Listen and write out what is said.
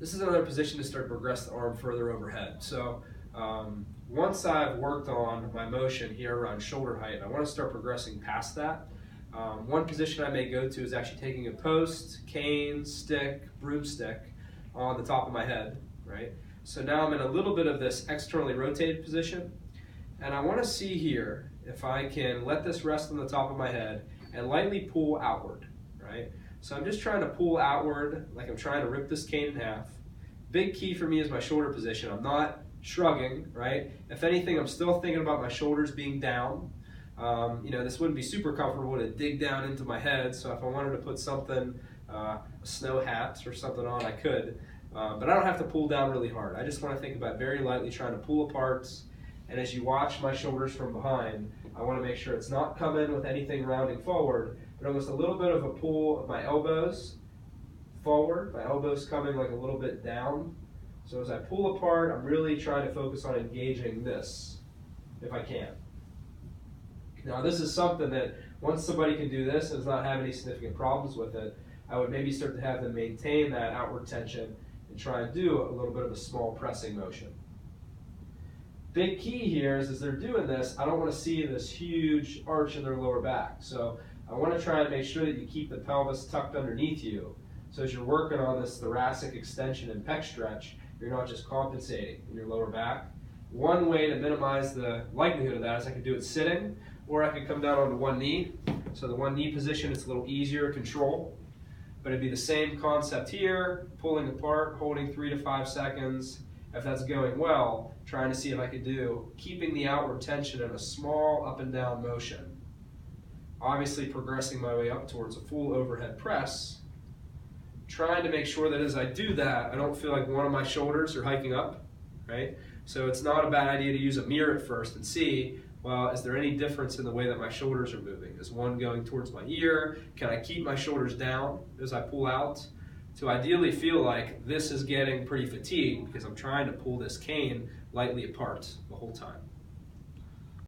This is another position to start to progress the arm further overhead. So once I've worked on my motion here around shoulder height, I want to start progressing past that. One position I may go to is actually taking a post, cane, stick, broomstick on the top of my head, right? So now I'm in a little bit of this externally rotated position, and I want to see here if I can let this rest on the top of my head and lightly pull outward, right? So I'm just trying to pull outward like I'm trying to rip this cane in half. Big key for me is my shoulder position. I'm not shrugging, right? If anything, I'm still thinking about my shoulders being down. This wouldn't be super comfortable to dig down into my head, so if I wanted to put something, a snow hat or something on, I could. But I don't have to pull down really hard. I just want to think about very lightly trying to pull apart. And as you watch my shoulders from behind, I want to make sure it's not coming with anything rounding forward, but almost a little bit of a pull of my elbows forward, my elbows coming like a little bit down. So as I pull apart, I'm really trying to focus on engaging this, if I can. Now this is something that once somebody can do this and does not have any significant problems with it, I would maybe start to have them maintain that outward tension and try and do a little bit of a small pressing motion. Big key here is as they're doing this, I don't want to see this huge arch in their lower back. So I want to try and make sure that you keep the pelvis tucked underneath you. So as you're working on this thoracic extension and pec stretch, you're not just compensating in your lower back. One way to minimize the likelihood of that is I could do it sitting, or I could come down onto one knee. So the one knee position, it's a little easier to control. But it'd be the same concept here, pulling apart, holding 3 to 5 seconds. If that's going well, trying to see if I could do keeping the outward tension in a small up and down motion. Obviously progressing my way up towards a full overhead press, trying to make sure that as I do that, I don't feel like one of my shoulders are hiking up, right? So it's not a bad idea to use a mirror at first and see, well, is there any difference in the way that my shoulders are moving? Is one going towards my ear? Can I keep my shoulders down as I pull out? To ideally feel like this is getting pretty fatigued because I'm trying to pull this cane lightly apart the whole time.